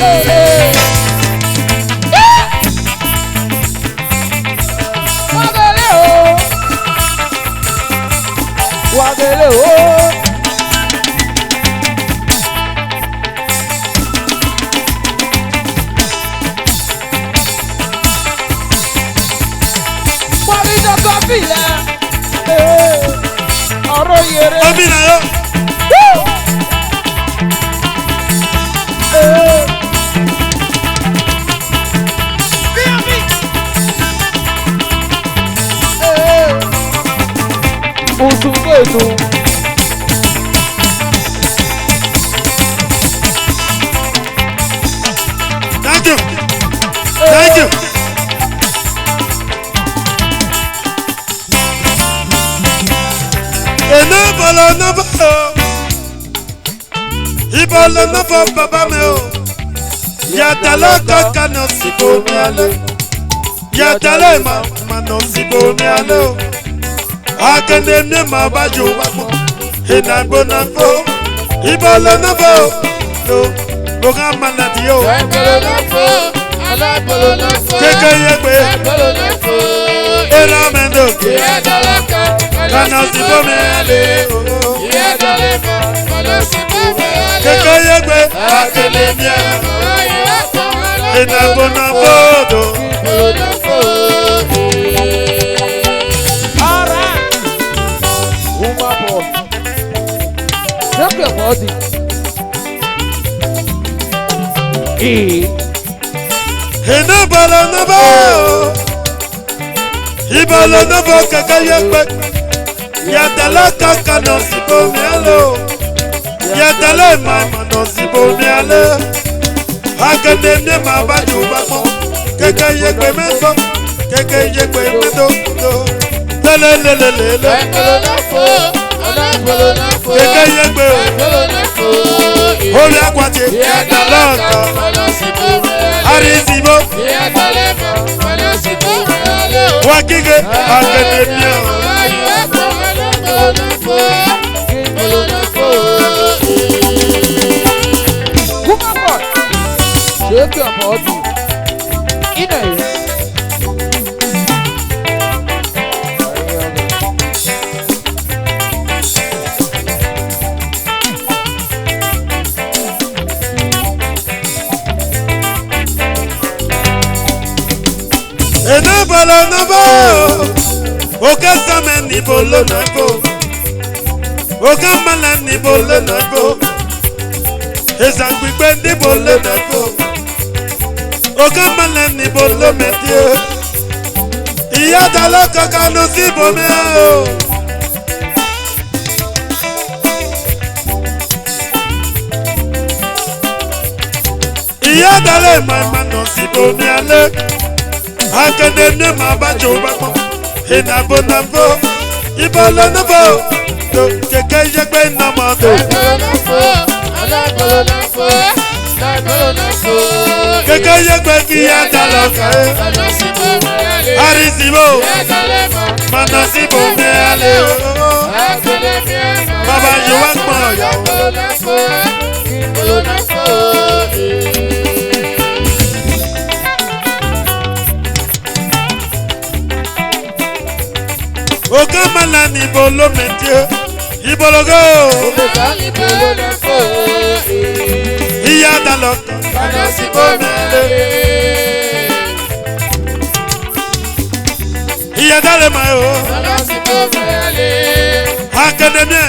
Thank you. Ibolo-Noifoh baba me o. Yatala kaka no sibo mi ale. Yatala ma no sibo mi ale o. Akande ne ma baju wamo. Ibolo-Noifoh. Ibolo-Noifoh. No, programa na dio. Ibolo-Noifoh. Ibolo-Noifoh. Keke yegbe. Ibolo-Noifoh. Era mendo. Yatala kana sibo mi ale o. Keke yegbe akademia Ibolo-Noifoh. Alright. Woman boy. Check your body. Ibolo-Noifoh. Ibolo-Noifoh keke yegbe Yatala kaka no sibo mi ale o. Yatala ma no sibo mi ale. Akande ne ma baju wamo. Keke yegbe mendo. Keke yegbe mendo. Lelelelele. Keke yegbe o. Ori akwati. Yatala kaka. Arisibo. Wakige. Akademia. Woman boy. Check your body. In a Ibolo-Noifoh. Oka samen Ibolo-Noifoh. Oka malan Ibolo-Noifoh. Esan gbigbe Ibolo-Noifoh. Oka malan Ibolo-Noifoh. Iya dalo kaka no sibo mi o. Iya dalo ma no sibo mi ale. Akande ne ma baju wamo. Ibolo-Noifoh. Ibolo-Noifoh. Keke yegbe na ma do. Keke yegbe ki yatala kae. Arisibo. Mana sibo me ale o. Baba you want more ya. Oka mala ni bolo mentie. Ibolo-Go. Iya dalo kana sibo me ale. Iya dale ma o. Akademia.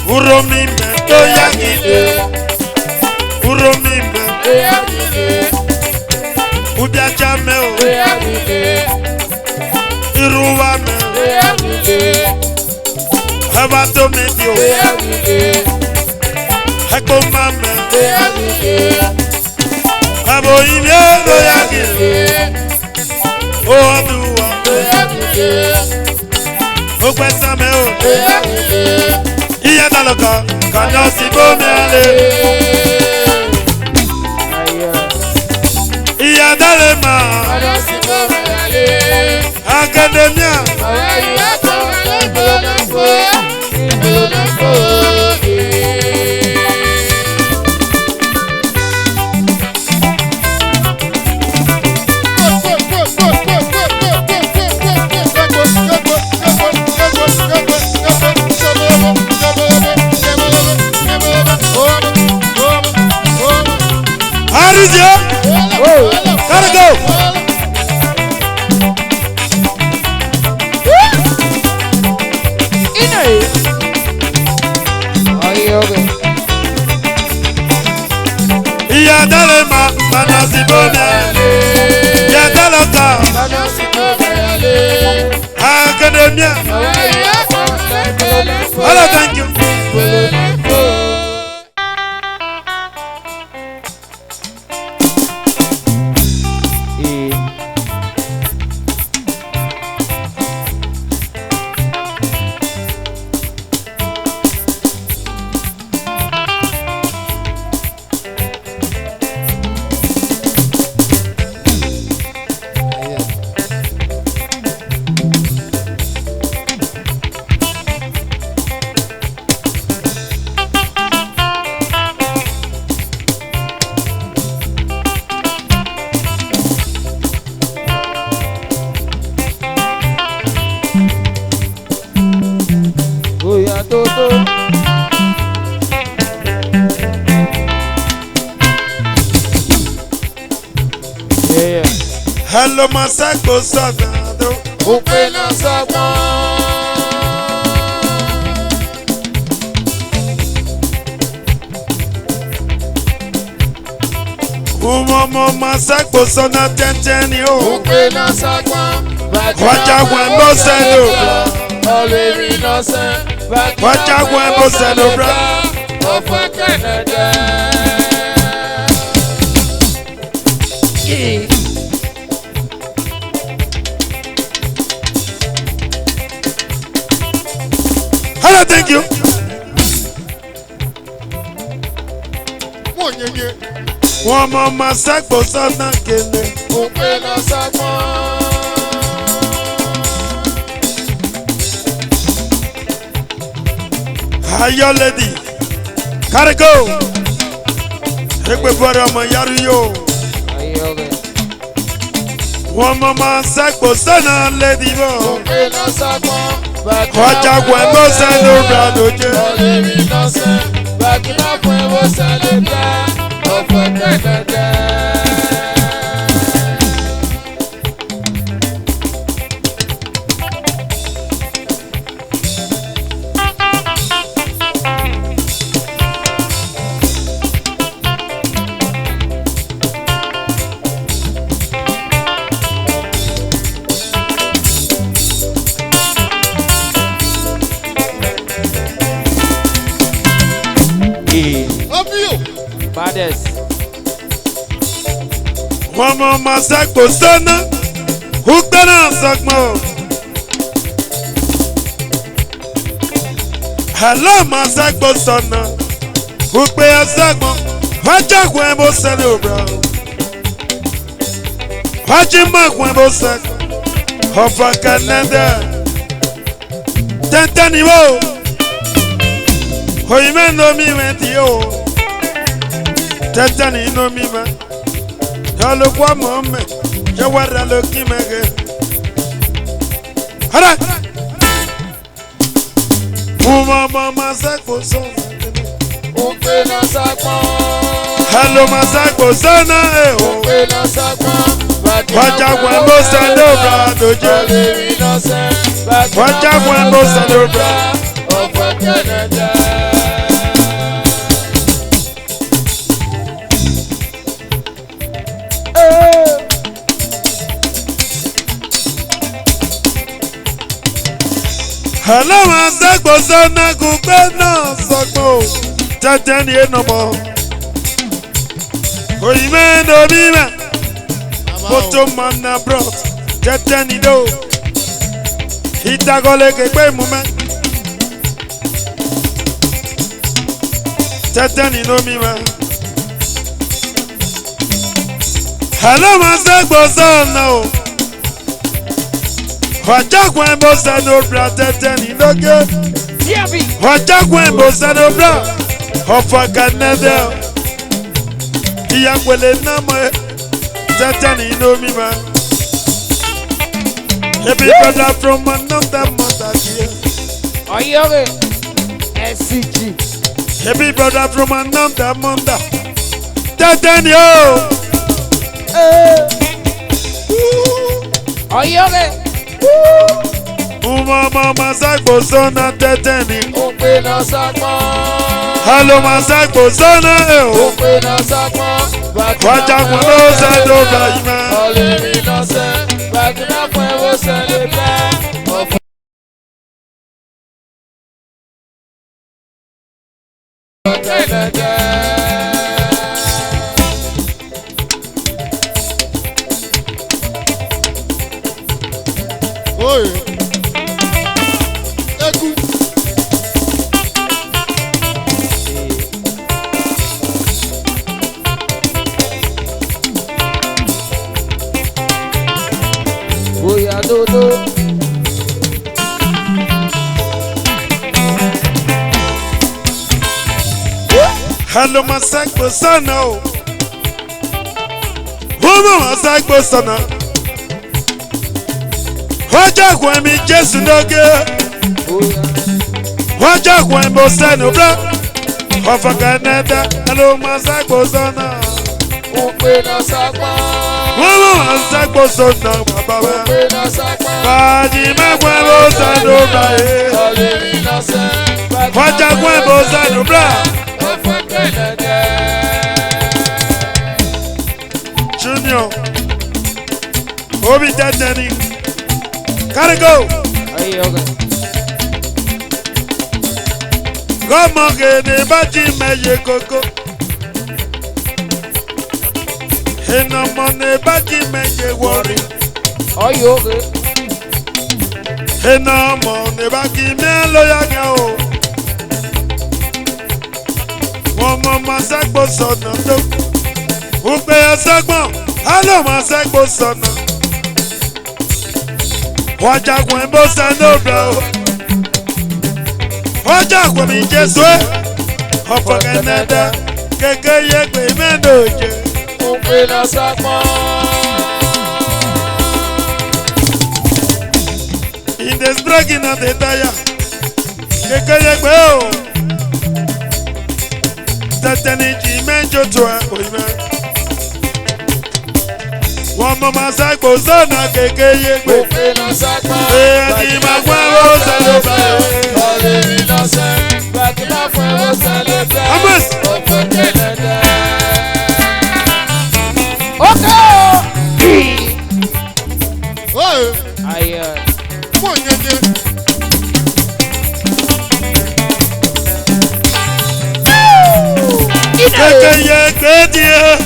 Uromi me to yagide. Uromi me to yagide. Udia chame o. Iruwa me. Abato me dio. Eko mame. Abo imye to yagide. O aduwa. O kwesame o. Iya daloka kana sibo mi ale. Iya dale ma. Akademia. Sibomia. Yataloka. Academia. Hello, thank you. Hello, Masako Sanado. Open us up. Umomo Masako Sana Tenteni. Open us up. Wacha Wembo Seno. Already innocent. Wacha Wembo Seno. Of Canada. Hello, thank you. One more Masako Sana Kene. Open us up. Hiya, lady. Gotta go. Ekwe my yaruyo. One more Masako Sana lady. Open us up. Wacha Wembo Seno Bradoje. Already innocent. Back in up when we celebrate. Of Canada. Baddest. One more Masako Sana. Hookana Sakmo. Hello, Masako Sana. Hookaya Sakmo. Wacha Wembo Seno bro. Wacha Wembo Sakmo. Of Canada. Tentani wo. Hoimendo mi mentio. Tentani no mi man. Hello, kwa mome. Jawara lo kimege. Hara. Mama Masako Sana. Open us up. Hello, Masako Sana. Open us up. Wacha Wembo Seno Bradoje. Already innocent. Wacha Wembo Seno Bradoje. Of Canada. Hello, Masako Sana. Kupena Sakmo. Tenteni enomo. Oimendo bima. Moto mana brought. Tenteni do. Itagole kepe mume. Tenteni no mima. Hello, Masako Sana. Wacha Wembo Seno bra Tenteni doge. Wacha Wembo Seno bra. Of Canada. Iyakwele nama. Tenteni no mima. Happy brother from another mother here. Oyore. SCG. Happy brother from another mother. Tenteni oh. Oyore. Mama Masako Sana Tenteni. Open us up. Hello, Masako Sana. Open us up. Wajagun ló ṣe tó bá yìí mẹ́. Ọ̀lẹ́ mi lọ́sẹ̀, bàkínà fún ẹ̀wọ̀ sẹ́lẹ̀ bẹ́ẹ̀. Ọ̀fọ̀ tẹ̀lẹ̀ jẹ́. Oye. Eku. Bóyá dodo. Hello, Masakbo Sana. Homo Masakbo Sana. Wajagun mi Jesu n'oge. Wajagun mo sẹ́nu bla. Ọ̀fọ̀ Canada. Hello, Masakbo Sana. Ó pé náà sápá. Homo Masakbo Sana bàbá Ó wa. pé náà sápá. Fàájì mẹ́gbẹ́ mo sẹ́nu bla. Ọ̀lẹ́ mi lọ́sẹ̀, Wajagun mo sẹ́nu bla. ọ̀fọ̀ tẹ̀lẹ̀ jẹ́. Junior. Obi Jajani. Gotta go. Ayé ọ̀gá. Gọ́mọ gèdè bá jí mẹ́yẹ kókó. Ìnàmọ̀ ní bá jí mẹ́yẹ wọ̀rí. Ọyọ ọ̀gá. Ìnàmọ̀ ní bá jí mẹ́ lóyà gẹ̀ o. Wọ́n mọ máa sẹ́gbó sọ̀nà tó. Òpè ẹ̀sẹ́gbọ̀n, á lò máa sẹ́gbó sọ̀nà. Wọ́n jagun ẹ̀ bó sẹ́nu bẹ̀ o. Wọ́n jagun mi Jésù ẹ̀. Ọ̀fọ̀ Canada kékeré yẹ pé mẹ́nu òjò. Ó pé náà sápá. In the striking of the tire. Kékeré pé o. Tẹ̀tẹ̀ni jì mẹ́jọ tó ẹ̀ òyìnbó. Wọ́n mọ máa ságbó sọ́nà kékeré pé. Ó pé náà sápá. Èyí máa gbọ́ ẹ̀rọ sẹ́lẹ̀ bẹ́ẹ̀. Ọ̀lẹ́ mi lọ́sẹ̀, bàkínà fún ẹ̀wọ̀ sẹ́lẹ̀ bẹ́ẹ̀. Amos. Ọ̀fọ̀ tẹ̀lẹ̀ jẹ́. Ọ̀gá. Oye. Ayé. Mo nyenye. Kékeré pé díẹ̀.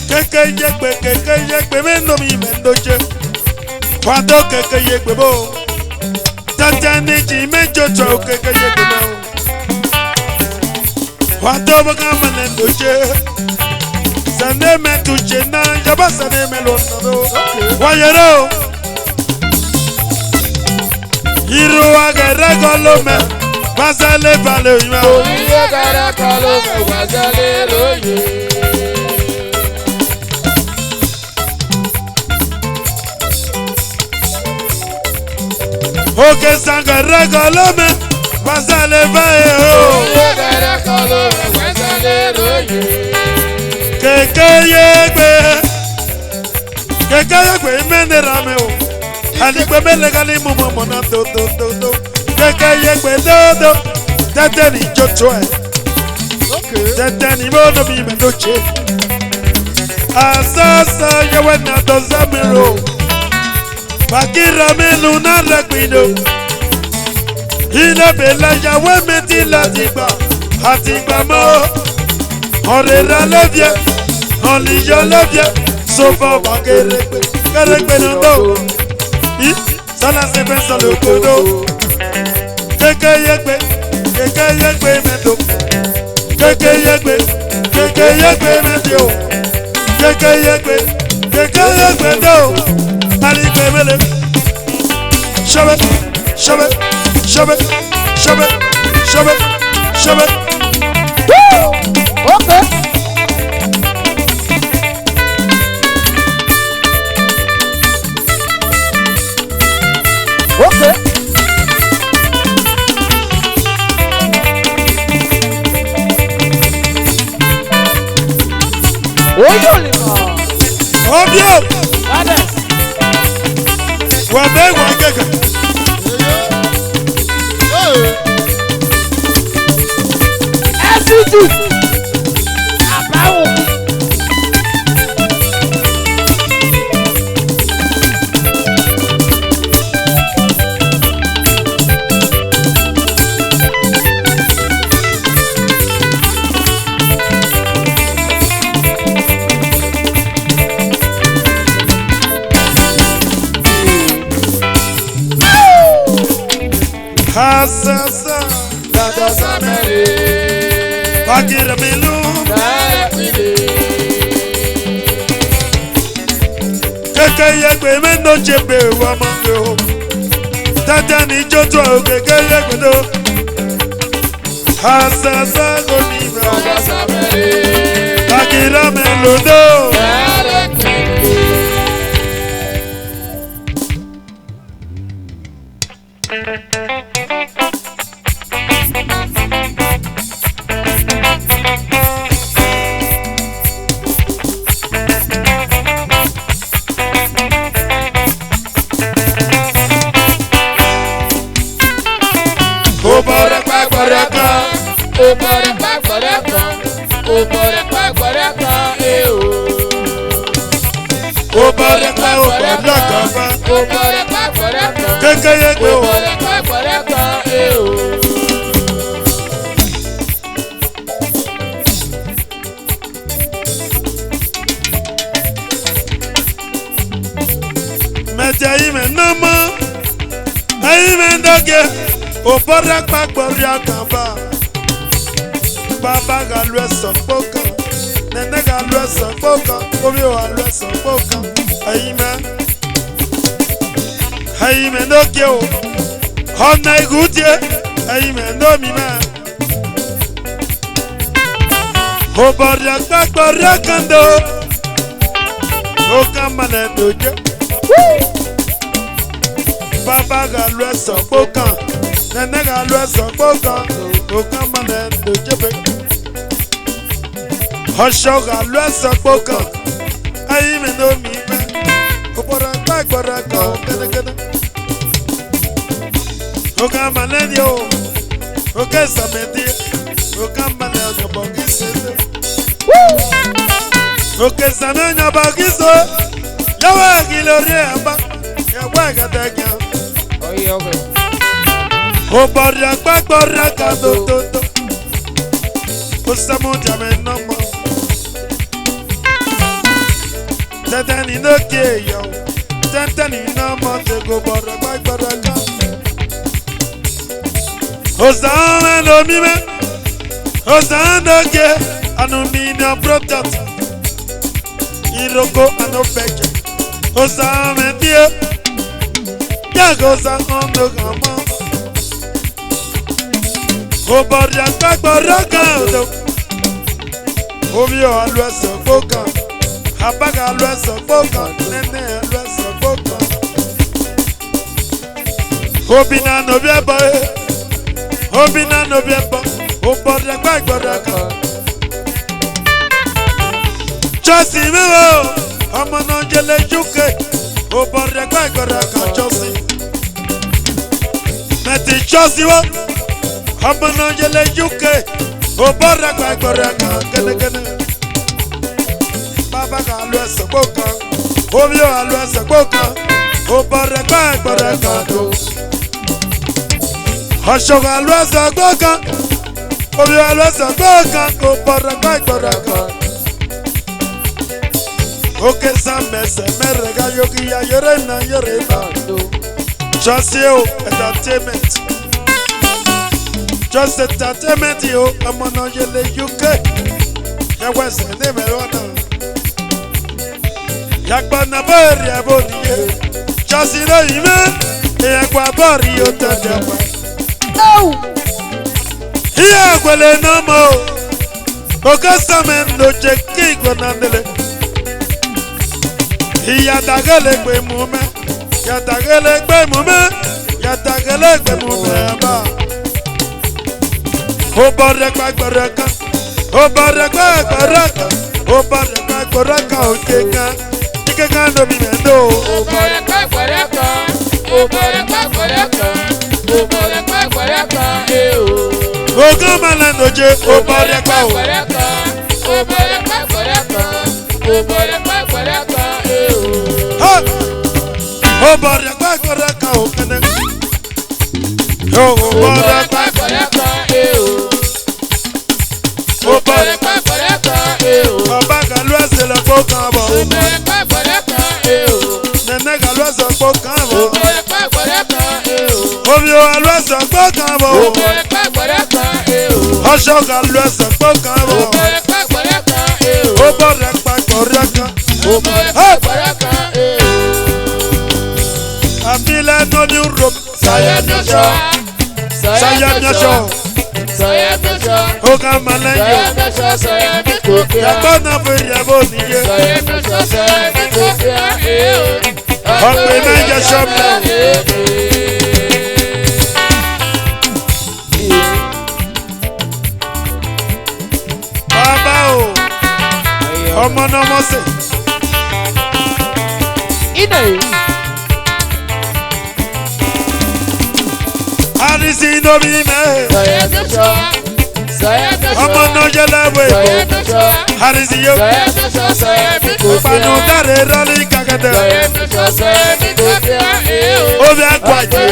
Kékeré pé mẹ́nu mi mẹ́ndóche. Kwado kékeré pé bó. Tẹ̀tẹ̀ni jì mẹ́jọ tó kékeré pé bó. Kwado bó ká mẹ́ndóche. Sane mẹ́tuche náà yaba sane mẹ́lọ́nà ló. Wáyẹ̀rẹ́ o. Irúwa gẹ̀rẹ́ kọ́ ló mẹ́. Pásálẹ̀ balẹ̀ òyìnbó. Oríyé kára kan ló mẹ́wàá jálẹ̀ lóye. Òkè sàngẹ̀rẹ́ kọ́ ló mẹ́. Pásálẹ̀ balẹ̀ o. Oríyé kára kan ló mẹ́wàá jálẹ̀ lóye. Kékeré gbé mẹ́nira mi o. Àdìgbò mẹ́lẹ̀ ká ní mọ̀mọ́ mọ̀nà tó. Kékeré gbé dódó. Tẹ́tẹ́ ní jọ́tọ̀ ẹ̀. Okay. Tẹ́tẹ́ ní bọ́dọ̀ mi mẹ́ndóche. Àṣàṣà yẹwẹ́ ní àdọ́sá mi rò. Bàkírà mi lù náà rẹ̀gbìdò. Ilé bèlè yàwé mi ti láti gbà. Àti gbà mọ́. Ọ̀rẹ́ra lẹ́bíẹ̀. Ọ̀lìyọ lẹ́bíẹ̀. Sọfọ bá kérégbé. Kérégbé ní ọdọ́. Sọlá ṣe fẹ́ sọ lókodo. Kékeré gbé mẹ́tò. Kékeré gbé mẹ́tò. Kékeré gbé tó. Àlìgbé mẹ́lẹ̀. Ṣọ́bẹ̀. Ọ̀gá. Ọ̀gá. Oyè lè mọ̀. Ọbíọ̀ Ládẹ̀. wà bẹ́ẹ̀ wà kẹ̀kẹ́. Oye. SCG. Àbáwò. Hasasa. Dada Samere. Bakira milu. Dada Pide. Keke yegbe mendo chebe wa mango. Tata ni joto keke yegbe do. Hasasa goniva. Dada Samere. Bakira milu do. Dada Pide. Baba galwe sopoka, nene galwe sopoka, obi o galwe sopoka. Amen no kyo, hona igudie, amen no mima. Obaria kakbaria kando, okamane doje. Baba galwe sopoka, nene galwe sopoka, okamane doje. Oshoga lwesa boka ayi me no mi me opora gbara ka gana gana oga maneni o oga samedi oga maneni bogi sese oga samenya bogi so yawa gilore aba yawa gadanya Oye oge. opora gbara ka do Osamu jame no mo. Tantani no ke yo. Tantani no mo te go bora ka. Osamu no mi me. Osamu no ke anu mi no protect. Iroko anu peche. Osamu tie. Ya go sa on no gamo. Obaria kakbaraka do. Obi o alwesa boka. Abaga alwesa boka. Nene alwesa boka. Obi na no bieba. Obi na no bieba. Obaria kakbaraka. Chasi mewo. Amano jele juke. Obaria kakbaraka chasi. Meti chasi wo. Hamana jele juke, obara kwa gana gana. Baba ka lwesa boka, obio alwesa boka, obara kwa gana. Hashoga lwesa boka, obio alwesa boka, obara kwa gana. Oke samese merega yogi ya yorena. Chasio entertainment. Just entertainment yo, I'm on the UK. Ya was a name on Yakbana Barry Abodi. Just in a event, Yakwabari Otadama. No! Here, well, no more. Ocasamen no check Kigonandele. He had a gallery moment. Yatagale by moment. Yatagale by moment. Obaraka baraka, obaraka baraka, obaraka baraka okeka, ikeka no bimendo. Obaraka baraka, obaraka baraka, obaraka baraka eo. Ogamala noje obaraka baraka, obaraka baraka, obaraka baraka eo. Ha, obaraka baraka okene. Yo obaraka baraka eo. Obaraka baraka eo. Baba galwase la boka ba. Obaraka baraka eo. Nene galwase boka ba. Obaraka baraka eo. Obi Oyo alwesa gbọ́kànbọ̀. Òbọ̀rẹ̀ pàgbọ́dẹ̀ kan èèwò. Ọ̀ṣọ́gà alwesa gbọ́kànbọ̀. Òbọ̀rẹ̀ pàgbọ́dẹ̀ kan èèwò. Ó bọ̀rẹ̀ pàgbọ́dẹ̀ kan. Òbọ̀rẹ̀ pàgbọ́dẹ̀ kan èèwò. Afile no new room. Sayemioso. Sayemioso. Sayemioso. Oga malenyo. Sayemioso sayemikokia. Yàgbọ́ náà fún ìyàbọ̀ nìyẹ. Sayemioso sayemikokia èèwò. Ọ̀pẹ mẹ́jọ sọ́mọ. Bàbá o, ọmọ náà mọ̀ sí. Ine. Àrísí lórí mẹ́. Sayemioso. Sayemioso. Ọmọ náà jẹ́ lẹ́wọ̀ èkó. Sayemioso. Àrísí yóò. Sayemioso sayemikokia. Pàánù dáre rálí kàkẹ́dẹ̀. Sayemioso sayemikokia èèwò. Ó fi ẹ̀kọ́ àjẹ́.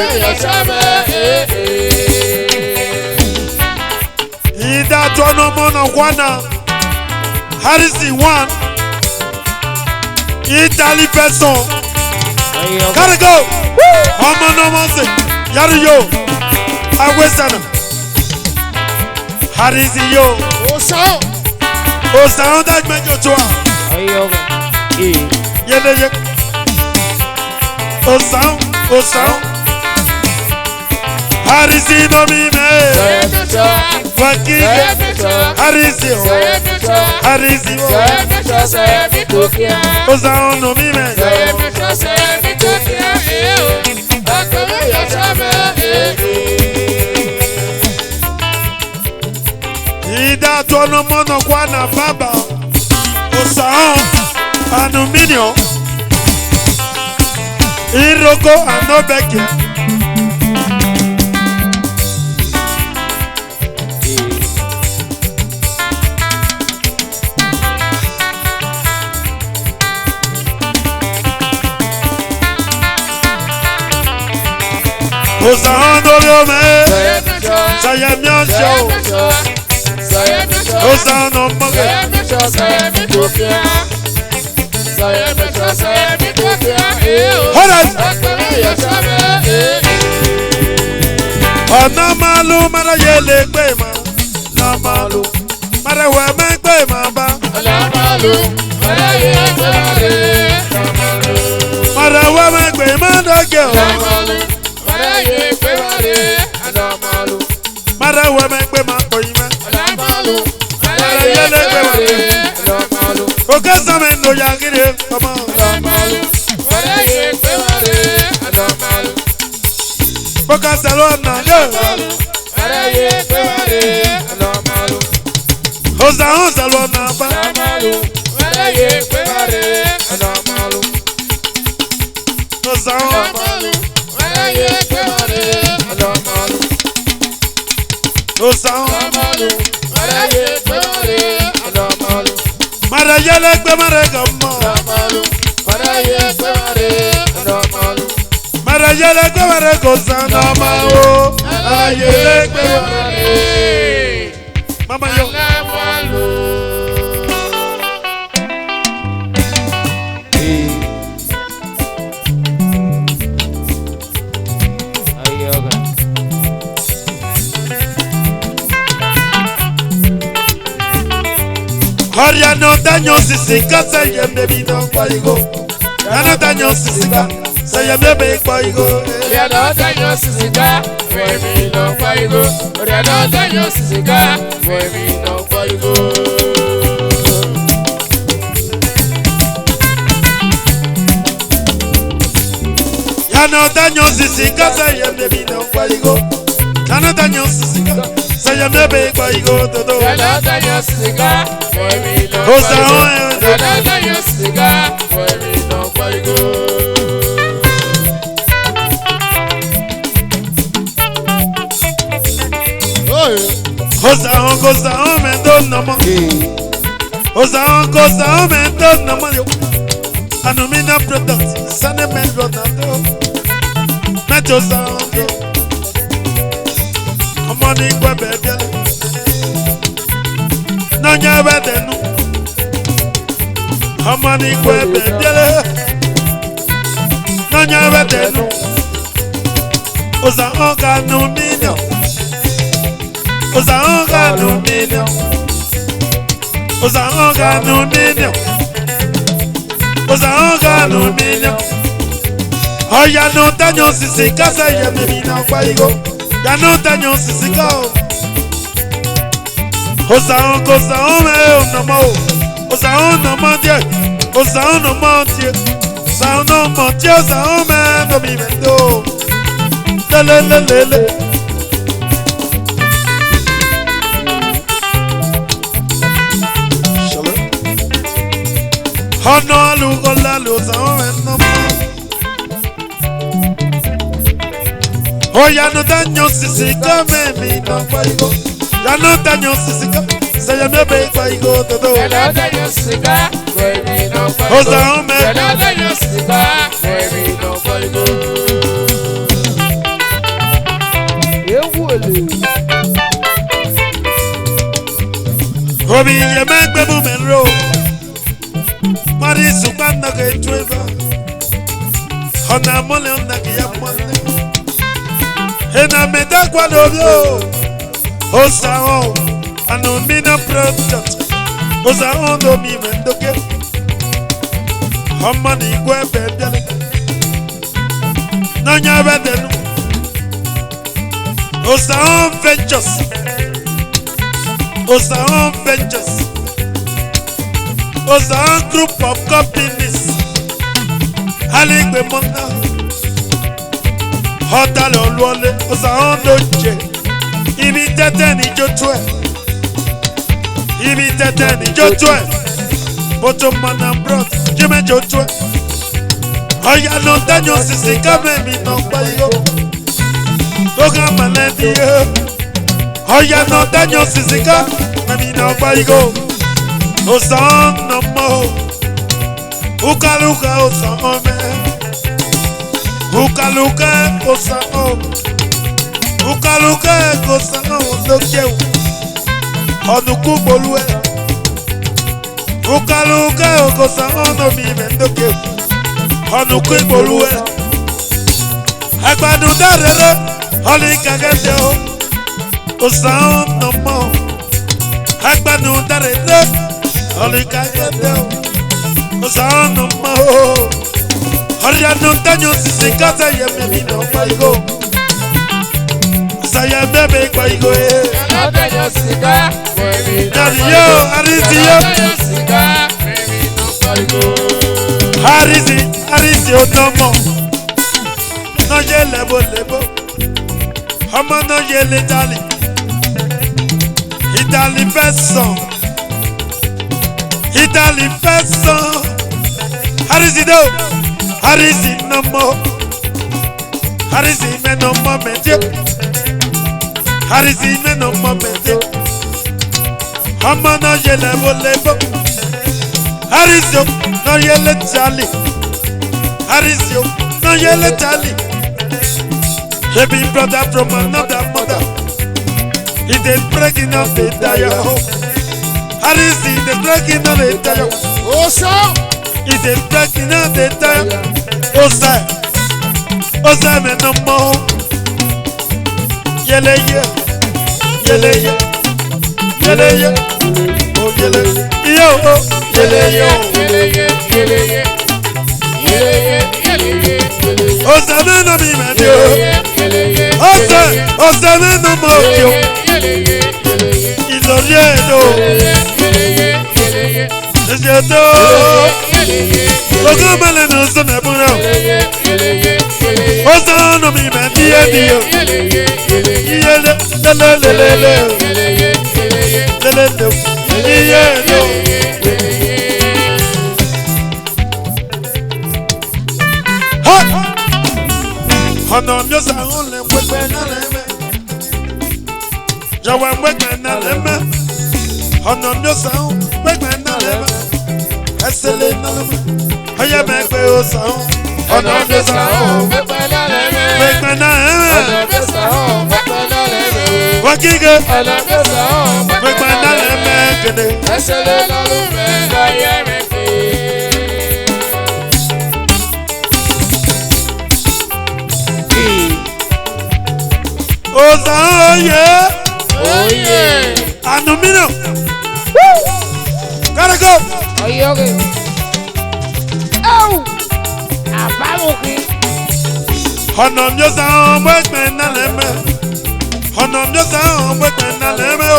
Ìdájọ́ ọ̀nà mọ́nà wánà. Àrísí 1. Italy person. Gotta go. Ọmọ náà mọ̀ sí. Yàrá yóò. Awésànà. Àrísí yóò. Osan. Òsàn dájú mẹ́jọ tó wà. Yẹ́lẹ́yẹ́. Òsàn. Àrísí lórí mẹ́. Wákìlì. Àrísí o. Àrísí o. Òsàn lórí mẹ́. Ìdájọ́ ọ̀nà mọ́nà kwana bàbá. Òsàn aluminium. Iroko anobeke. Òsàn lórí omi. Sayemioso. Òsàn ọmọge. Hold on. Ọ̀nà màlú mara yẹ lè gbé ma. Ọ̀nà màlú mara wẹ̀ mẹ́ gbé ma bá. Mara wẹ̀ mẹ́ gbé ma dọ́gẹ̀ o. Mara wẹ̀ mẹ́ gbé ma pọ̀ yín mẹ́. Mara yẹ lè gbé ma. Òkè sàmẹ̀ ń lo yàgìrì ọmọ. Bọ́kà sẹ̀lọ̀ ọ̀nà yóò. Òsàn sẹ̀lọ̀ ọ̀nà bá. Òsàn òsàn. Mara yẹ lè gbé mara gà mọ́. Mara yẹ lè gbé mara gà sàn náà ma o. Mara yẹ lè gbé mara. Mama yo. Oria no daño sisika se yeme vino kwaigo. No daño sisika se yeme be kwaigo. Oria no daño sisika fue mi no kwaigo. Oria no daño sisika fue mi no kwaigo. Ya no daño sisika se yeme vino kwaigo. Ya no daño sisika se yeme be kwaigo todo. Ya no daño sisika fue mi no Osa kwaigo. o Ya no daño sisika fue mi no kwaigo. Osa o me don no mo. Osa o me don no mo yo. Anumina product sane me Ronaldo. Meto sound yo. Ọmọ ní gbẹ̀bẹ̀ bíẹ́lẹ̀. N'ọ̀nyẹ́ bẹ̀ dẹ̀nu. Ọmọ ní gbẹ̀bẹ̀ bíẹ́lẹ̀. N'ọ̀nyẹ́ bẹ̀ dẹ̀nu. Osa onga no million. Osa onga no million. Osa onga no million. Osa onga no million. Oh ya no tanyo sisi kasa ya baby na kwa igo. Ya no tanyo sisi kao. Osa onga osa ome no mo. Osa on no mo die. Osa on no mo die. Osa on no mo die. Osa ome no mi mendo. Lelelelele. Hono alugo la luz ahora no más. Ya no daño si se come mi no paigo. Ya no daño si se come. Se llama be paigo todo. Ya no daño si se come mi no paigo. Osa ome. Ya no daño si se come mi no paigo. Obi ye megbe bu menro. Mari supanda ke tueva. Hona mole ona ke ya mole. Ena meda kwa dobio. Osa o anumina product. Osa o do mi mendoke. Homa ni kwe bebele. Nanya bedenu. Osa o ventures. Osa o ventures. Osa a group of companies. Aligbe monda. Hotel olwole. Osa a doje. Ibi tete ni jotwe. Ibi tete ni jotwe. Boto mana bros. Jime jotwe. Oya no daño sisi kame mi no paigo. Toga maledi yo. Oya no daño sisi kame mi no paigo. Osa no mo. Ukaluka osa ome. Ukaluka osa ome. Ukaluka osa ome. Dokeu. Onuku bolue. Ukaluka osa ome mi mendokeu. Onuku bolue. Agbanu darere. Oli kagete o. Osa no mo. Agbanu darere. Oli kagete o. Osa no mo. Oria no daño si se casa ya me vino paigo. Osa ya bebe paigo Ya no daño si se come mi no Daddy paigo. yo, Arisi yo. Ya no daño si se come mi no paigo. Arisi otomo. No ye lebo lebo. Ọmọ no ye le Italy. Italy person. Italy person. Arisi do. Arisi no mo. Arisi me no mo meje. Arisi me no mo meje. Ọmọ no ye lebo lebo. Arisi no ye le Italy. Arisi no ye le Italy. Baby brother from another mother. He is breaking up the entire home. Arisi is breaking up the entire home. Osa. He is breaking up the entire Osa. Osa me no more. Yele ye. Yele ye. Yele ye. Oh yele. Yo oh. Yele yo. Osa me no mi me dio. Osa me no mo dio. Ilorieno. Ejeto. Oga male no so na buna. Osa no mi me dio. Yele lelelele. Lelele. Yele. Ọ̀nà mi ó sàrún lè pẹ́pẹ́ náà lẹ́mẹ́. Jọ̀wọ́ pẹ́pẹ́ náà lẹ́mẹ́. Ọ̀nà mi ó sàrún pẹ́pẹ́ náà lẹ́mẹ́. Ẹsẹ̀ lè náà lẹ́mẹ́. Ọyẹ mẹ́pẹ́ ó sàrún. Ọ̀nà mi ó sàrún pẹ́pẹ́ náà lẹ́mẹ́. Pẹ́pẹ́ náà lẹ́mẹ́. Ọ̀nà mi ó sàrún pẹ́pẹ́ náà lẹ́mẹ́. Wọ́n kíkẹ́. Ọ̀nà mi ó sàrún Pẹ́pẹ́ náà lẹ́mẹ́ kéde. ẹsẹ̀ lè náà lẹ́mẹ́. Ọyẹ mẹ́pẹ́. Osaoye. Oh yeah. Anumino. Gotta go. Oye, okay. Oh! Abamoki. Honor yourself, workman, Naleme. Honor yourself, workman, Naleme.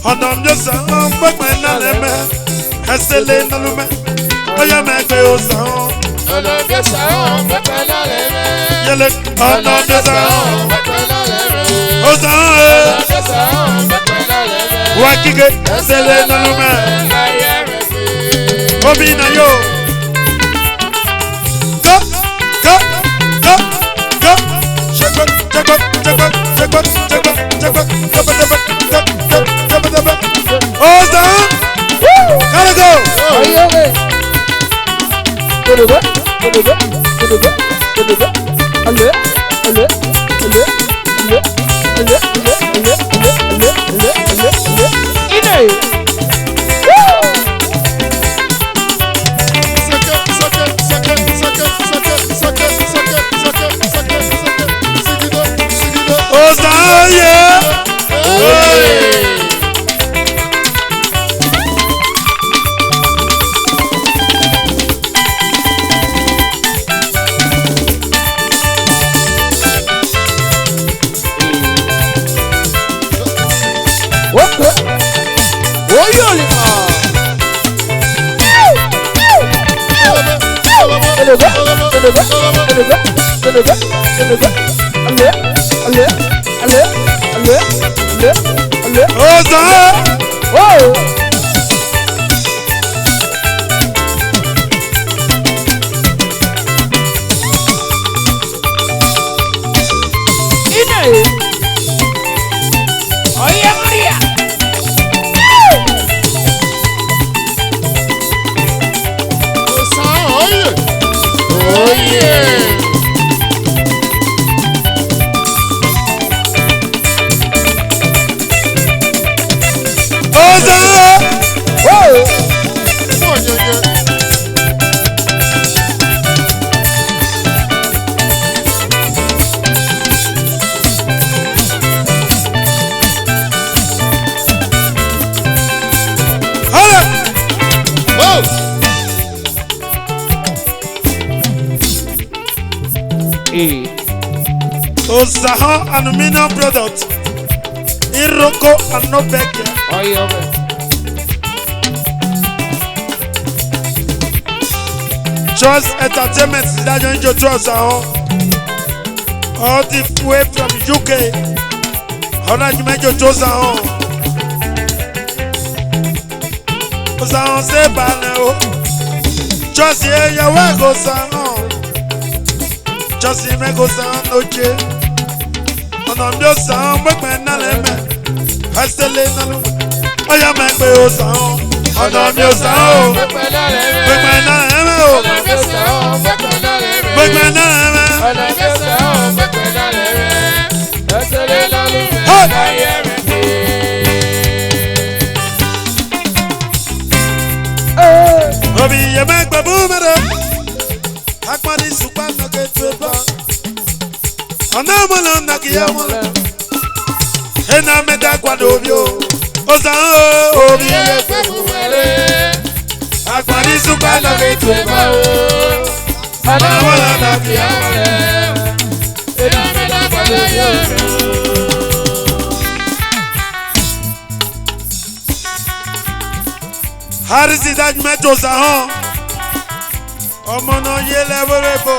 Honor yourself, workman, Naleme. Hesele Nalume. Oya Megbe Osaon. Honor yourself, workman, Naleme. Yele. Honor yourself. Osaon. Wakike. Hesele Nalume. Obi na yo. Go, go, go, go. Shake up, shake up, shake up, shake up, shake up, shake up, shake up. Osaon. Gotta go. Oye, okay. Kuduga, kuduga, kuduga, kuduga. Ale, ale, ale, ale, ale, ale, ale, ale, ale, ale, ale. Ine. Woo! Osaoye. Okay. Oye, olima. Kuduga, kuduga, kuduga, kuduga, kuduga. Ale, ale, ale, ale, ale, ale. Osaon. Oh! Ine! Oye, Maria! Oh yeah. Osaon. Oh! Hala. Osaon aluminum product. Iroko and no beke. Oye, okay. Trust Entertainment is that you enjoy Osaon. All the way from UK. How do you make your Osaon? Osaon say banner. Just here your work Osaon. Just here make Osaon no change. On your sound, make my name. I still ain't no. I am make my sound. On your sound, make my name. Make my name. Obi, you make my boomerang. Akmani super nugget to Anamala Nakiamala. And I met that Quadovio. Osaon, Obi, Aquani super nugget to Anamala Nakiamala. And I met that Quadovio. How is it that met Osaon? Omono ye leverebo.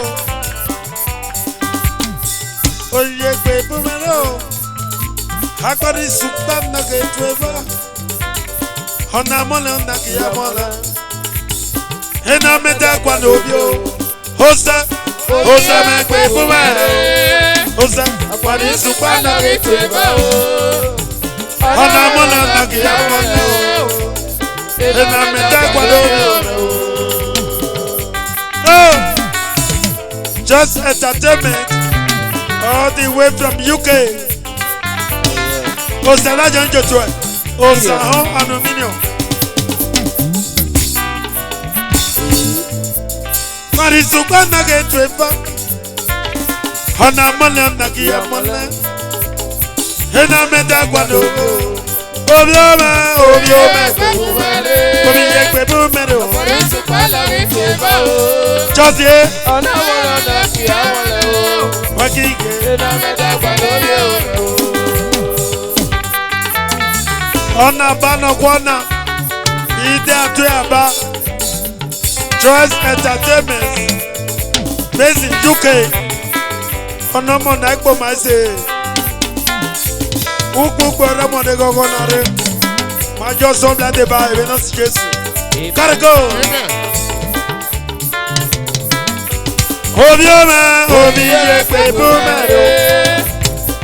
Oye pe bumero. Hakori super nugget weva. Honamole nakiamola. Ena meta Quadovio. Hosa, Hosa me pe bumero. Hosa, Aquani super nugget weva. Honamole nakiamola. Ena meta Quadovio. Oh, just entertainment all the way from UK. Osala Janjo Twe. Osaon aluminium. Marisuka nage Twe. Hana mole nagia mole. ena meta kwano obioma obi yekpe bu mero chosie wakike ona bano kwana ide atu aba Choice Entertainment based in UK ona mo na igbo ma se ukpo ramo de gogo na re ma jo so bla de ba e no si Jesu cargo obi ye pe bu mero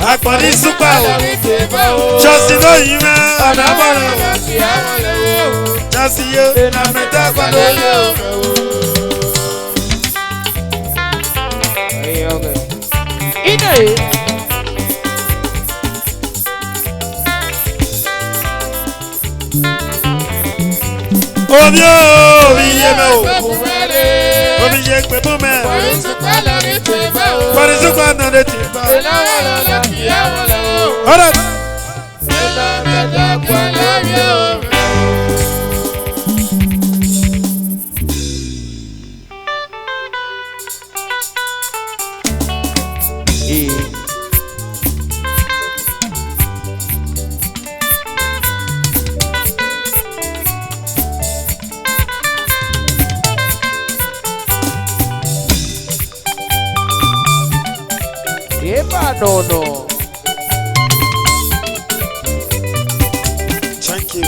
akpari supa o just no yime ana bolo just you na meta kwa lo Ine. Obi ye me o obi ye pe bu me Paris supa na de ti ba ora No. Thank you.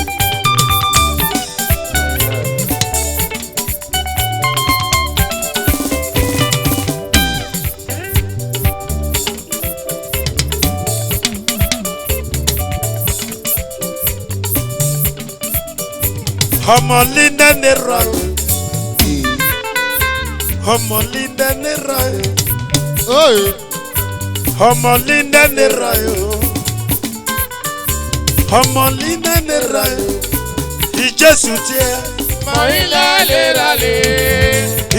Homolinda nera, homolinda nera, Oi. homolinda nera yo, homolinda nera yo. Ijesu tie, Moila le rale,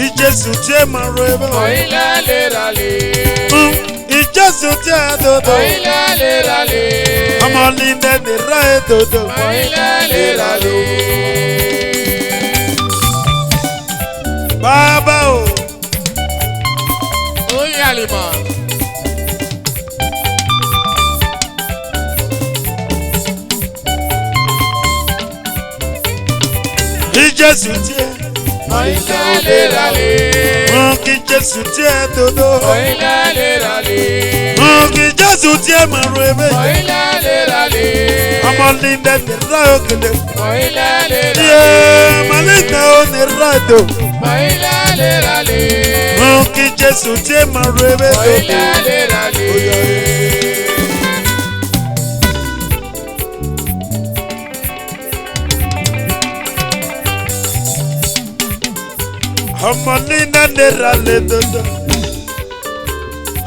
Ijesu tie mareba. moila le rale, Ijesu tie dodo, moila le rale, homolinda nera yo dodo. moila le rale. Baba o, Oye alima, Ijesu tie, moila le rale, Ijesu tie dodo. moila le rale, Ijesu tie mareba. moila le rale, Homolinda nera yo kele. moila le rale, Yeah, malinda o nera do. moila le rale, Monkey Jesu tie marebe moila le rale. Homolinda nera le dodo.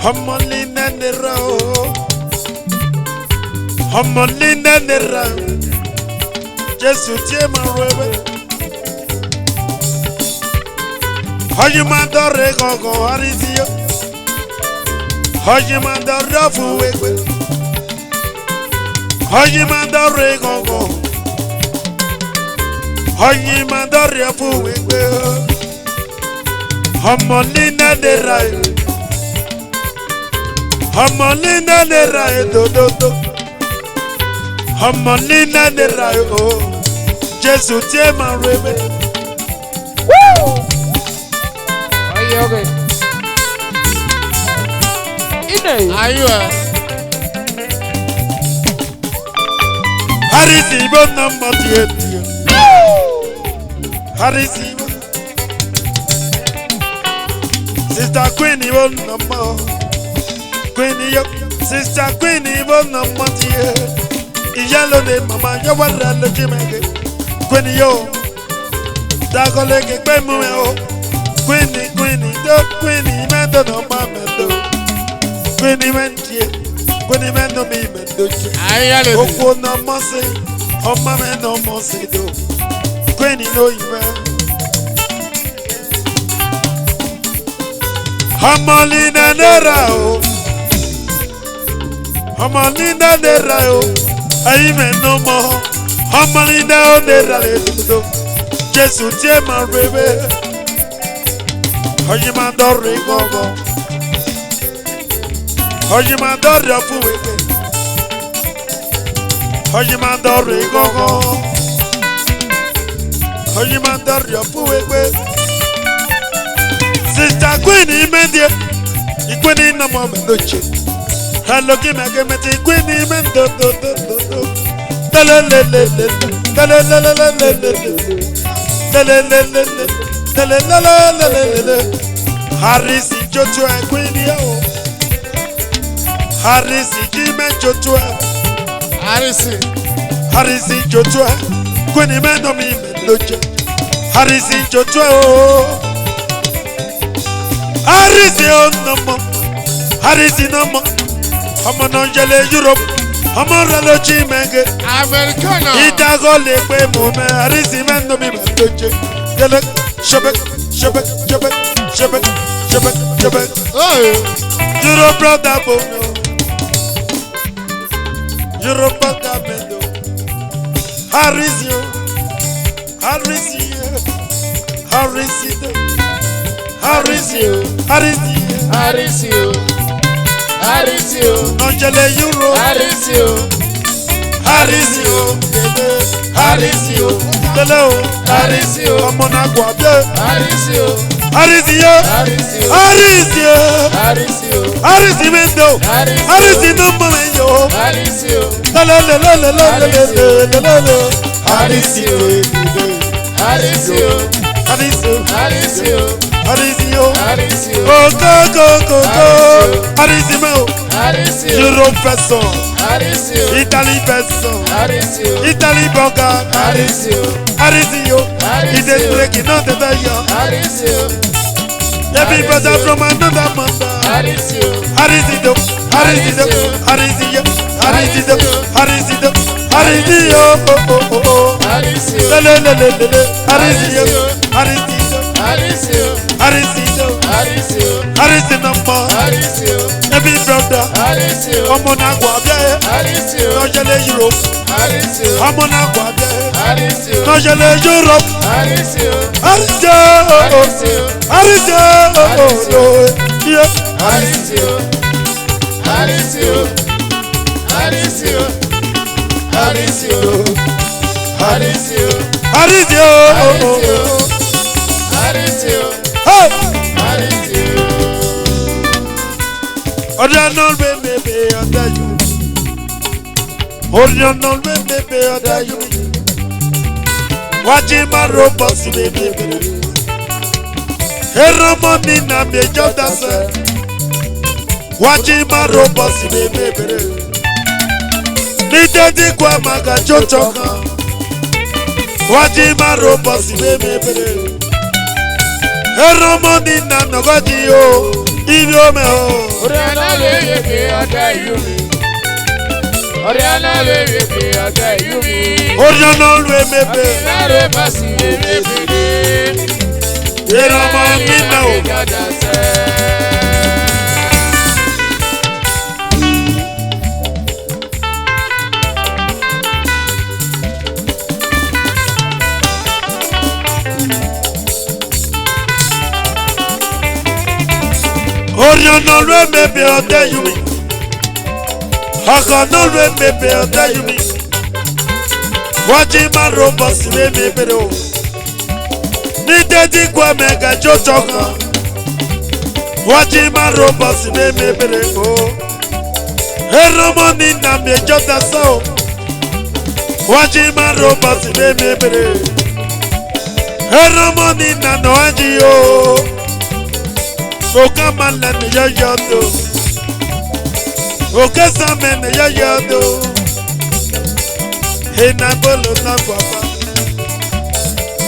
Homolinda nera o. Homolinda nera. Jesu tie marebe. Hajima dore gogo harizio. Hajima dore fuwekwe. Hajima dore gogo. Hajima dore fuwekwe. Homolina de rai. Homolina de rai do do do. Homolina de rai oh. Jesu tie marebe. Woo! Okay. Ine. Aywa, Harisibo number 8. Harisibo. Sister Queen Ibon number. Queen yo. Sister Queen Ibon number 8. Iyalo de mama yo wara lo jimege. Queen yo. Dagole ke pe mu o. Queen do Queen mendo no mamendo. Queen mentie. Queen mendo mi mendo. ayale, Oko na mose, ọma me no mose do. Queen no iwe. Homolina nera o. ọmọ nídà lè ra o ẹyin mẹ́nu mọ́ ọmọ nídà ó lè ra lè dúdú Jésù tí ẹ máa rebe ọyìn máa dọ̀rọ̀ ìgbọ̀ngàn ọyìn máa dọ̀rọ̀ fún wẹ́pẹ́ ọyìn máa dọ̀rọ̀ ìgbọ̀ngàn ọyìn máa dọ̀rọ̀ fún wẹ́pẹ́ Sister Queen imedie ikwene na mo meloche hello kimekemete ikwene imendo do do do do telelelele telelelele telelelele telelelele Harisi Joshua Queen yo Harisi Kime Joshua Harisi Joshua Queen imendo mi meloche Harisi Joshua oh Harisi oh no more Harisi no more ọmọ náà jẹlẹ Europe ọmọ rẹ ló jí mẹgẹ Americana ìdágọ́ lè pé mò mẹ Harisi mẹ́nu mi mà tó jẹ jẹlẹ ṣẹbẹ ṣẹbẹ ṣẹbẹ ṣẹbẹ ṣẹbẹ ṣẹbẹ Europe brother bono Europe brother mendo Harisi o Harisi Harisi Harisi o Harisi Harisi o Harisi o Nọ̀jẹ̀lẹ̀ Euro Harisi o Harisi o Harisi o Tẹ́lẹ̀ o Harisi o ọmọ náà kò abẹ́ Harisi o Harisi yẹ Harisi o Harisi yẹ Harisi o Harisi mẹ́ndọ̀ Harisi náà mọ̀ ẹ́ yọ Harisi o lẹ́lẹ́lẹ́lẹ́lẹ́lẹ́lẹ́lẹ́lẹ́ Harisi o Harisi o Harisi o Harisi o Harisi o Harisi o kókókókó Harisi mẹ́ o Harisi o Europe fẹsọ̀ Harisi o Italy fẹsọ̀ Harisi o Italy bọ̀gà Harisi o Harisi o ìdè breaking náà tẹ̀tẹ̀ yọ Harisi o every brother from another mother Harisi o Harisi do Harisi do Harisi yo Harisi do Harisi do Harisi yo Harisi o lelelelele Harisi yo Harisi do Harisi o Harisi do Harisi o Harisi number Harisi o every brother Harisi o ọmọ náà kò abẹ́ Harisi o lọ́jọ́lẹ̀ Europe Harisi o ọmọ náà kò abẹ́ Harisi o lọ́jọ́lẹ̀ Europe Harisi o Harisi o Harisi o Harisi o Harisi o yeah. Harisi o Harisi o Harisi o Harisi o Harisi o Harisi o Harisi o hey. Harisi o. Ọ̀dọ̀ náà ló bèbè ọ̀dọ̀ yìí. Ọ̀dọ̀ náà ló bèbè ọ̀dọ̀ yìí. Wájú máa ro bọ̀ sí bèbè bèrè. Èrò mọ́ ní nàmì ẹjọ́ dasẹ̀. Wájú máa ro bọ̀ sí bèbè bèrè. Ní dédé kó a máa ga jọ́jọ́ kan. Wájú máa ro bọ̀ sí bèbè bèrè. Èrò mọ́ ní nàmì ọgọ́jì o. Ibi ome o. Oriana leye ke ọdẹ yumi. Oriana leye ke ọdẹ yumi. Oriana lu emebe. Oriana basi emebede. Èrò ọmọ mi náà o. Oriana lu emebe ọdẹ yumi. Ọkọ̀ náà lu emebe ọdẹ yumi. Wọ́n jí máa ro bọ̀ sí emebe o. Ní dédé kú ẹ̀mẹ̀gà jọ́jọ́ kan. Wọ́n jí máa ro bọ̀ sí emebe o. Èrò mọ́ ní nàmì ẹjọ́ dasọ́ o. Wọ́n jí máa ro bọ̀ sí emebe. Èrò mọ́ ní nànà wájú o. Oka malene yoyodo, oke samene yoyodo, ena bolo na guapa,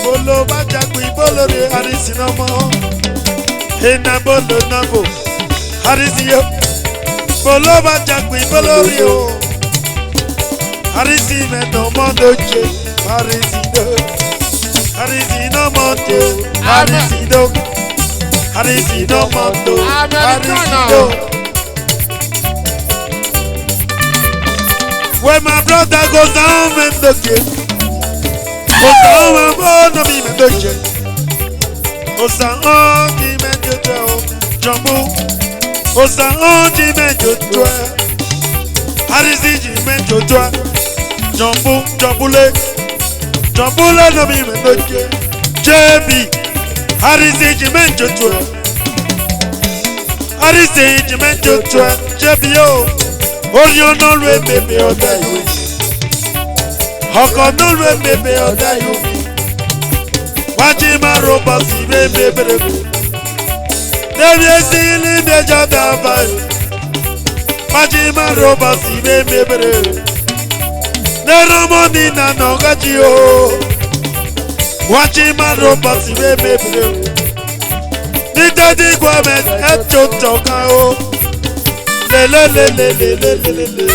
bolo bajakui bolo re harisi no mo, ena bolo na bo, harisi yo, bolo bajakui bolo re o, harisi me no mo doje, harisi no mo doje, harisi do. Harisi no mondo, Harisi do. When my brother goes down in the game, goes down and born to me in the game. Osa onji menjoto jumbo. Osa onji menjoto. Hariziji menjoto. Jumbo jumbule. Jumbule no mi menjoto. JB. Hariziji menjoto. Hariziji menjoto. JB yo. Oyo no lwe bebe oda yo. Hoko no lwe bebe oda yo. Wajima roba si bebe bebe. Devi esili beja dava. Wajima roba si bebe bebe. Neramoni na nogaji o. Wajima roba si bebe bebe. Nitadi kwa men eto toka o. Le le le le le le le le le.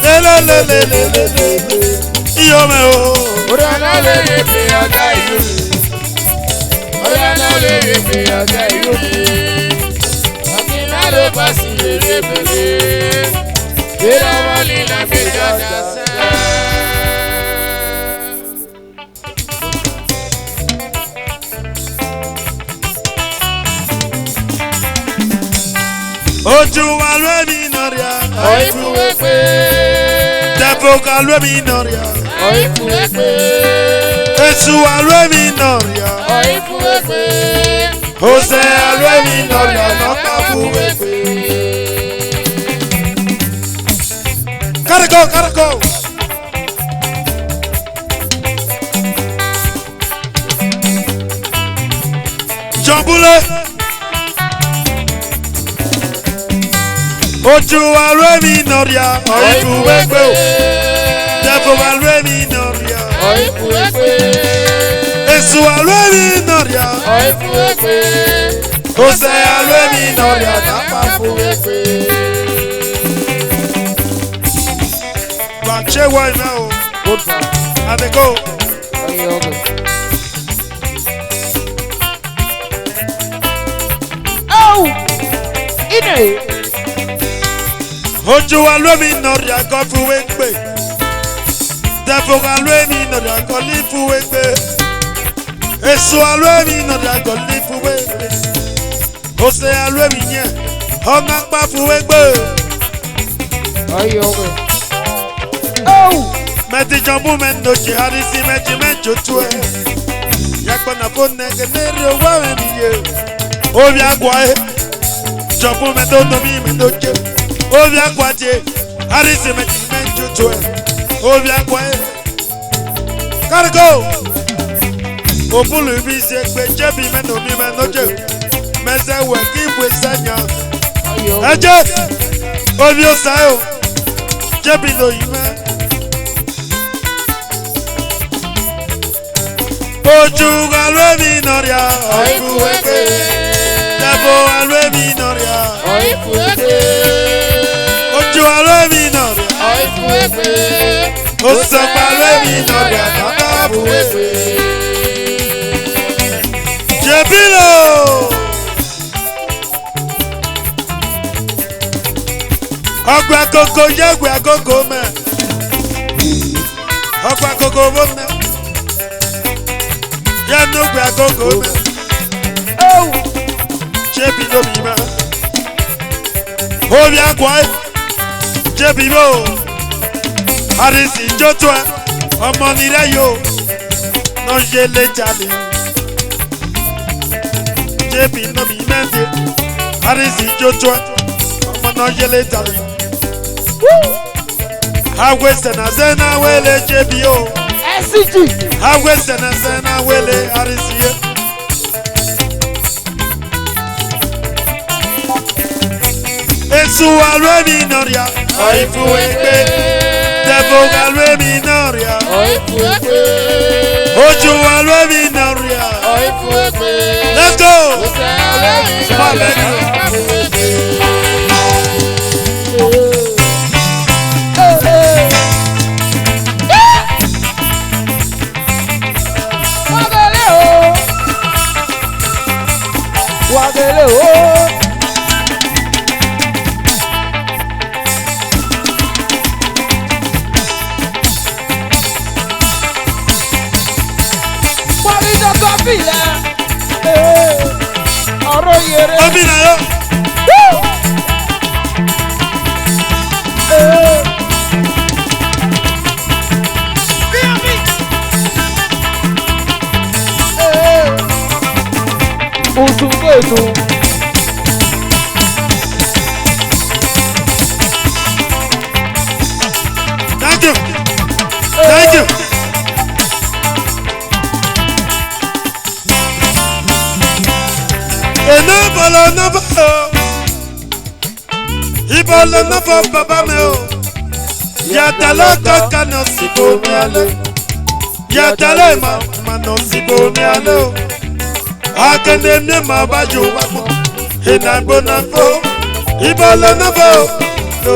Le le le le le le le le. Iyo me o. Oriana le be oda you. Oriana le be oda you. Akina lo pasi le bele. Era wali na be oda sa. Oju alwe mi noria. Oifu ekpe. Defo alwe mi noria. Oifu ekpe. Esu alwe mi noria. Oifu ekpe. Ose alwe mi noria. Nokpa fu ekpe. Gotta go. Jambule. Oju alwe mi noria. Oifu ekpe. Defo alwe mi noria. Oifu ekpe. Esu alwe mi noria. Oifu ekpe. Ose alwe mi noria. Nokpa fu ekpe. Che why now? Good man. And they go. Oh! Ine! Oju alwe mi noria ko fu ekpe. Defo alwe mi noria ko li fu ekpe. Esu alwe mi noria ko li fu ekpe. Ose alwe mi nye. Onga pa fu ekpe. Oh! Meti jambu mendo harisi meji menjo tue. Yakpa na phone ke neri owa me miye. Obi agwa e. Jambu mendo no mi mendo che. Obi agwa je. Harisi meji menjo tue. Obi agwa e. Gotta go. Obulu bi se pe jebi mendo mi mendo che. Meze we ki we sanya. Eje. Obi osayo. Jebi no yime. Oju alwe mi noria. Oifu ekpe. Defo alwe mi noria. Oifu ekpe. Oju alwe mi noria. Oifu ekpe. Osapa alwe mi noria. Nokpa fu ekpe. Jebilo. Ogbe akoko yegbe akoko me. Ogbe akoko bo me. Yanu gbe akoko me. Oh! Jebi no mi ma. Obi akwa e. Jebi mo. Harisi jotwa. Ọmọ nire yo. No je le jale. Jebi no mi mende. Harisi jotwa. Ọmọ no je le jale. Hawe sena wele jebi yo. SCG! Hawe sena wele harisi ye. Esu alwe mi noria. Oifu ekpe. Defo alwe mi noria. Oifu ekpe. Oju alwe mi noria. Oifu ekpe. Let's go. Ose alwe mi Come on, baby. Wagele oh! Obina yo. Usuketu. Thank you. Thank you. Ibolo-Noifoh baba me o. Yatala kaka no sibo mi ale. Yatala ma no sibo mi ale o. Akende mi ma baju wamo. Ibolo-Noifoh. Ibolo-Noifoh. No.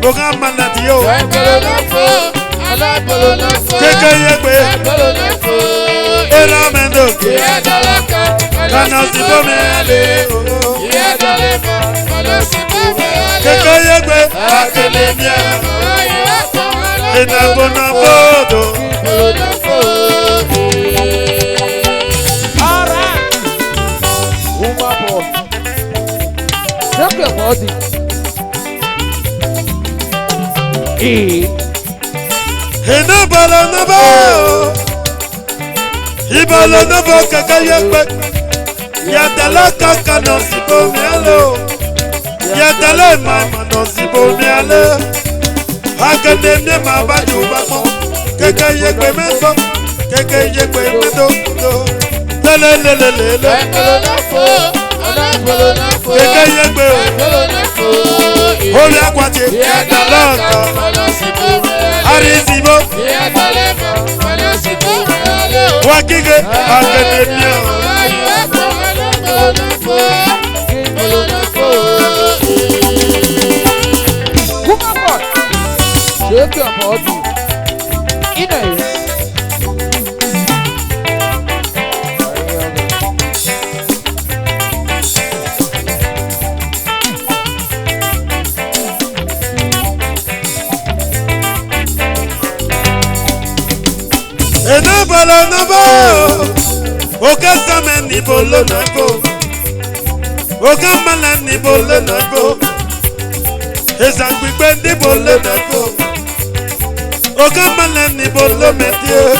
Boga manati yo. Ibolo-Noifoh. Ibolo-Noifoh. Keke yegbe. Ibolo-Noifoh. Era mendo ke. Yatala Kana sibo mi ale o. Keke yegbe. Akende mi Ibolo-Noifoh. Alright. Uma boy. Check your body. Ibolo-Noifoh. Ibolo-Noifoh keke yegbe. Yatala kaka no sibo mi ale o. Yatala mama no sibo mi ale. Akende mi ma baju wamo. Keke yegbe mendo. Keke yegbe mendo. Lelelelelele. Keke yegbe o. Orí akwati. Yatala kaka. Arisibo. Wakige. Akende mi o. Uma boy. Check your body. Ine. Ibolo-Noifoh. Oka sama ni Ibolo-Noifoh. Oka mala ni Ibolo-Noifoh. Esan gbigbe ni Ibolo-Noifoh. Oka mala ni Ibolo-Noifoh.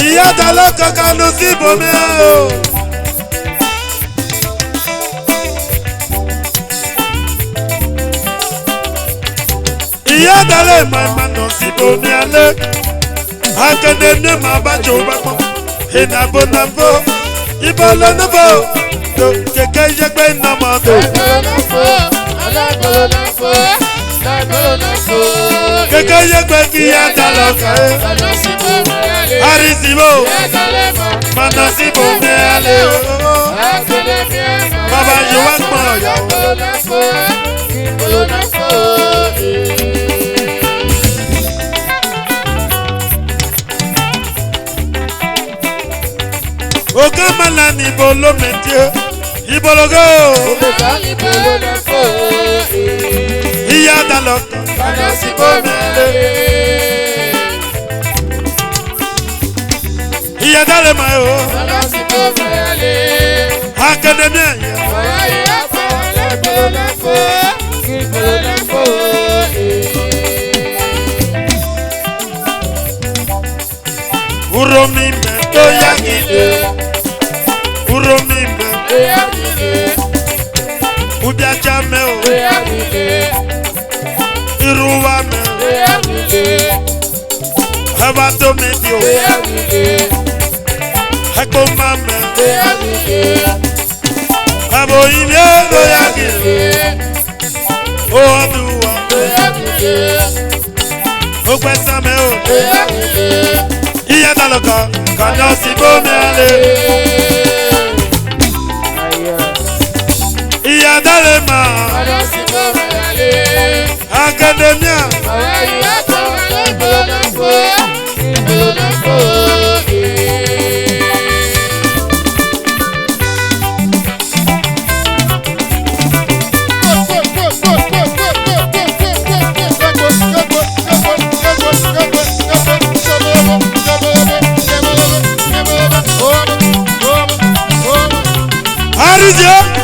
Iya talo kaka no si bomi o. Iya talo ma no si bomi ale. Akende mi ma baju wamo. Ibolo-Noifoh. Ibolo-Noifoh. Keke yegbe na ma do. Keke yegbe ki yatala kae. Arisibo. Mana sibo mi ale o. Baba yo wa gbon ya o. Oka mala ni Ibolo-Noifoh. Ibolo-go. Iya dalo. Kana sibo mi ale. Iya dale ma o. Akademi ya. Uromi me to yagide. Uromi me. Ubiacha me o. Iruwa me. Abato me dio. Heko mame. Abo imye do yagide. O aduwa. O kwesa me o. Iya daloka. Kana sibo me ale. Iya dale ma. Akademia. Arizio.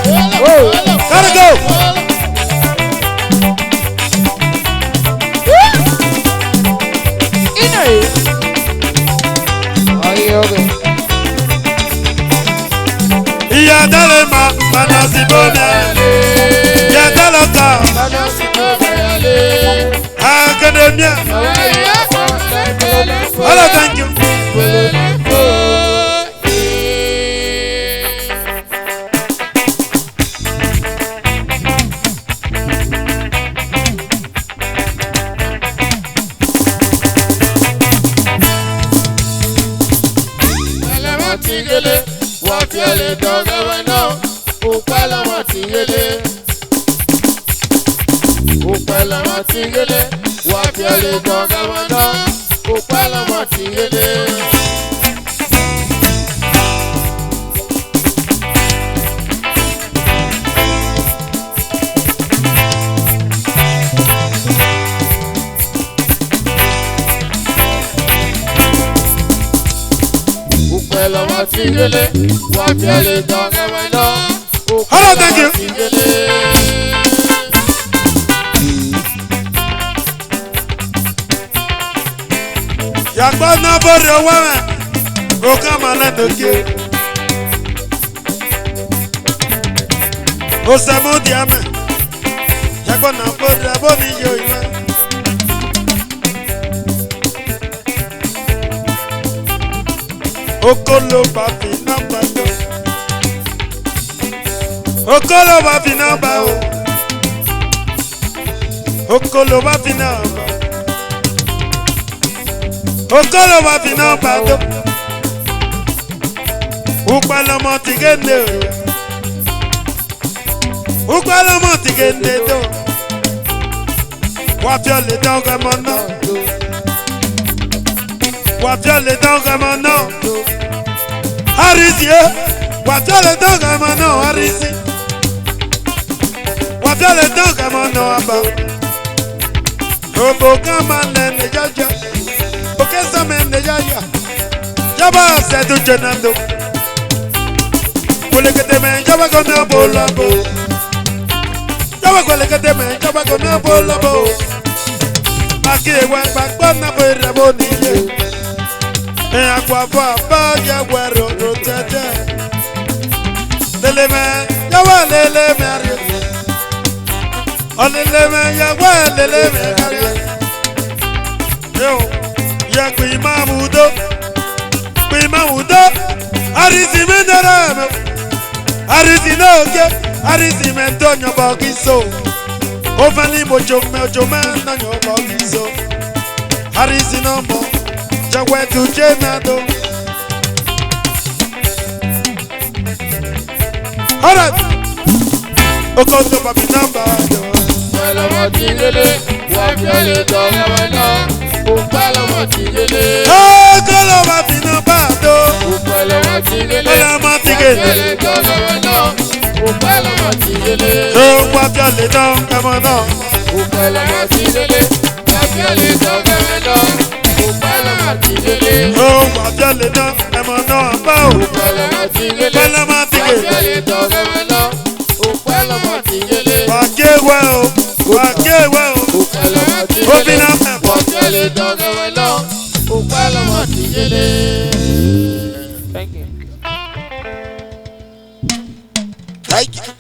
Academia. Hello, thank you. Tigele, wafiele dogawe no, upala matigele. Upala matigele, wafiele dogawe no, upala matigele. Upala matigele, wafiele dogawe no, upala matigele. Yagba na bori owa o kama na doke o samu diame yagba na bori aboni yo ina okolo ba fi namba do okolo ba fi namba o okolo ba fi namba okolo ba fi namba do upalomo tigende upalomo tigende do wafio le don gamono wafio le don gamono harisi wafio le don gamono harisi wafio le don gamono aba obo kama nene jaja okesa mende jaja jaba sedu jenando kolekete men jaba gona bolabo jaba kolekete men jaba gona bolabo akewa gbagbo na bere boniye akwa ba ya gwero no tete lele me jaba lele me ari olele me ya gwa lele me ari yo ya kuima mudo arisi menderame arisi noke arisi mentonyo bogiso ofani mojo na nyo bogiso arisi no mo jagwe tu jenado alright okoto papi namba do Upala matigele, wafiele dogawe no. Upala matigele, okolo papi namba do upala matigele, Upala matigele. wafiele dogawe no. Upala matigele, wafiele don gamono upala matigele, wafiele dogawe no. Upala matigele, wafiele don gamono aba upala matigele, Upala matigele. wafiele dogawe no. Upala matigele, wakewa upala matigele, Obina mebo wafiele dogawe no. Upala matigele. Thank you. Thank you.